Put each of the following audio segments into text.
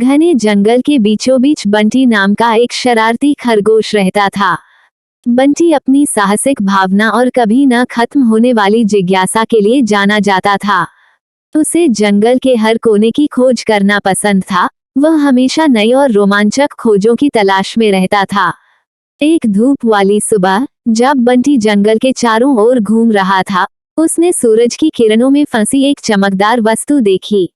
घने जंगल के बीचों बीच बंटी नाम का एक शरारती खरगोश रहता था। बंटी अपनी साहसिक भावना और कभी न खत्म होने वाली जिज्ञासा के लिए जाना जाता था। उसे जंगल के हर कोने की खोज करना पसंद था। वह हमेशा नई और रोमांचक खोजों की तलाश में रहता था। एक धूप वाली सुबह, जब बंटी जंगल के चारों ओर घूम रहा था, उसने सूरज की किरणों में फंसी एक चमकदार वस्तु देखी।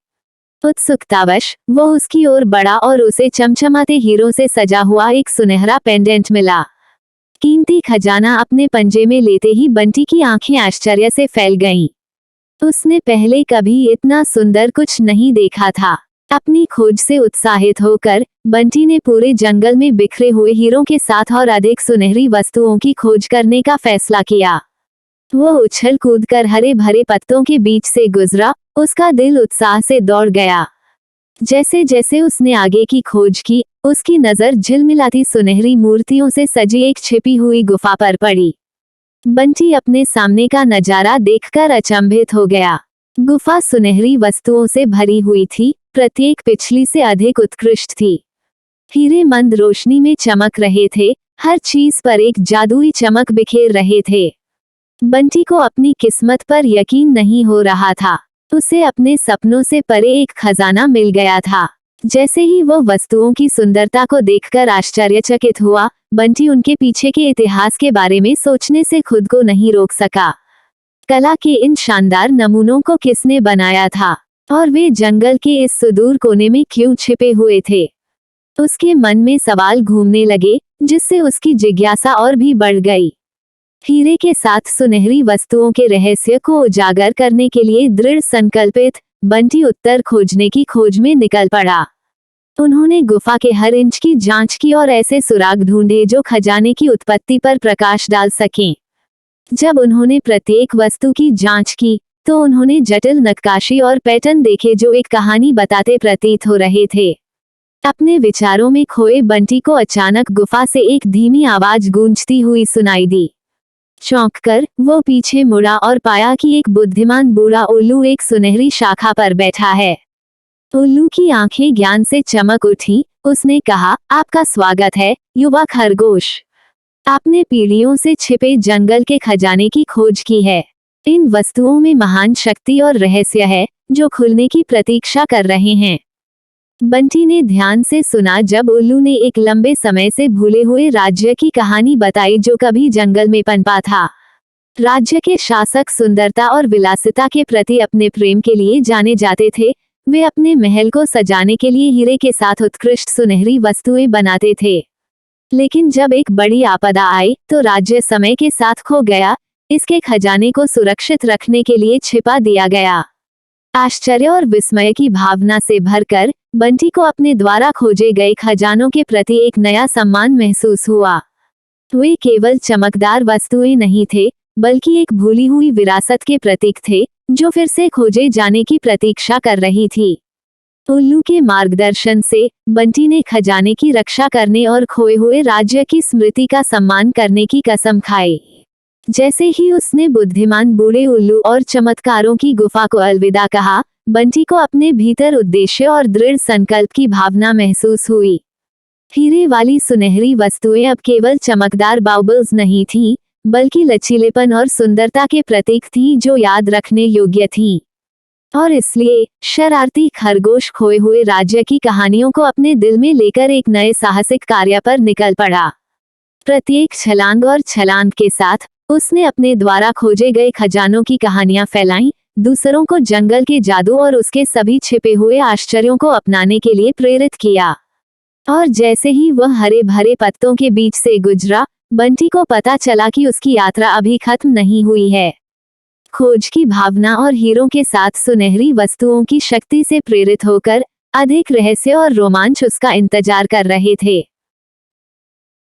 उत्सुकतावश वो उसकी ओर बढ़ा और उसे चमचमाते हीरों से सजा हुआ एक सुनहरा पेंडेंट मिला। कीमती खजाना अपने पंजे में लेते ही बंटी की आंखें आश्चर्य से फैल गईं। उसने पहले कभी इतना सुंदर कुछ नहीं देखा था। अपनी खोज से उत्साहित होकर बंटी ने पूरे जंगल में बिखरे हुए हीरों के साथ और अधिक सुनहरी वस्तुओं की खोज करने का फैसला किया। वह उछल कूद कर हरे भरे पत्तों के बीच से गुजरा। उसका दिल उत्साह से दौड़ गया। जैसे जैसे उसने आगे की खोज की, उसकी नजर झिलमिलाती सुनहरी मूर्तियों से सजी एक छिपी हुई गुफा पर पड़ी। बंटी अपने सामने का नजारा देखकर अचंभित हो गया। गुफा सुनहरी वस्तुओं से भरी हुई थी, प्रत्येक पिछली से अधिक उत्कृष्ट थी। हीरे मंद रोशनी में चमक रहे थे, हर चीज पर एक जादुई चमक बिखेर रहे थे। बंटी को अपनी किस्मत पर यकीन नहीं हो रहा था। उसे अपने सपनों से परे एक खजाना मिल गया था। जैसे ही वो वस्तुओं की सुंदरता को देखकर आश्चर्यचकित हुआ, बंटी उनके पीछे के इतिहास के बारे में सोचने से खुद को नहीं रोक सका। कला के इन शानदार नमूनों को किसने बनाया था और वे जंगल के इस सुदूर कोने में क्यों छिपे हुए थे? उसके मन में सवाल घूमने लगे, जिससे उसकी जिज्ञासा और भी बढ़ गई। हीरे के साथ सुनहरी वस्तुओं के रहस्य को उजागर करने के लिए दृढ़ संकल्पित बंटी उत्तर खोजने की खोज में निकल पड़ा। उन्होंने गुफा के हर इंच की जांच की और ऐसे सुराग ढूंढे जो खजाने की उत्पत्ति पर प्रकाश डाल सकें। जब उन्होंने प्रत्येक वस्तु की जांच की, तो उन्होंने जटिल नक्काशी और पैटर्न देखे जो एक कहानी बताते प्रतीत हो रहे थे। अपने विचारों में खोए बंटी को अचानक गुफा से एक धीमी आवाज गूंजती हुई सुनाई दी। चौंक कर वो पीछे मुड़ा और पाया कि एक बुद्धिमान बूढ़ा उल्लू एक सुनहरी शाखा पर बैठा है। उल्लू की आंखें ज्ञान से चमक उठी। उसने कहा, आपका स्वागत है, युवा खरगोश। आपने पीढ़ियों से छिपे जंगल के खजाने की खोज की है। इन वस्तुओं में महान शक्ति और रहस्य है, जो खुलने की प्रतीक्षा कर रहे हैं। बंटी ने ध्यान से सुना जब उल्लू ने एक लंबे समय से भूले हुए राज्य की कहानी बताई जो कभी जंगल में पनपा था। राज्य के शासक सुंदरता और विलासिता के प्रति अपने प्रेम के लिए जाने जाते थे। वे अपने महल को सजाने के लिए हीरे के साथ उत्कृष्ट सुनहरी वस्तुएं बनाते थे। लेकिन जब एक बड़ी आपदा आई, तो राज्य समय के साथ खो गया। इसके खजाने को सुरक्षित रखने के लिए छिपा दिया गया। आश्चर्य और विस्मय की भावना से भरकर बंटी को अपने द्वारा खोजे गए खजानों के प्रति एक नया सम्मान महसूस हुआ। वे केवल चमकदार वस्तुएं नहीं थे, बल्कि एक भूली हुई विरासत के प्रतीक थे, जो फिर से खोजे जाने की प्रतीक्षा कर रही थी। उल्लू के मार्गदर्शन से बंटी ने खजाने की रक्षा करने और खोए हुए राज्य की स्मृति का सम्मान करने की कसम खाई। जैसे ही उसने बुद्धिमान बूढ़े उल्लू और चमत्कारों की गुफा को अलविदा कहा, बंटी को अपने भीतर उद्देश्य और दृढ़ संकल्प की भावना महसूस हुई। हीरे वाली सुनहरी वस्तुएं अब केवल चमकदार बाउबल्स नहीं थीं, बल्कि लचीलेपन और सुंदरता के प्रतीक थीं जो याद रखने योग्य थीं। और इसलिए शरारती खरगोश खोए हुए राज्य की कहानियों को अपने दिल में लेकर एक नए साहसिक कार्य पर निकल पड़ा। प्रत्येक छलांग और छलांग के साथ उसने अपने द्वारा खोजे गए खजानों की कहानियां फैलाईं, दूसरों को जंगल के जादू और उसके सभी छिपे हुए आश्चर्यों को अपनाने के लिए प्रेरित किया। और जैसे ही वह हरे भरे पत्तों के बीच से गुजरा, बंटी को पता चला कि उसकी यात्रा अभी खत्म नहीं हुई है। खोज की भावना और हीरों के साथ सुनहरी वस्तुओं की शक्ति से प्रेरित होकर अधिक रहस्य और रोमांच उसका इंतजार कर रहे थे।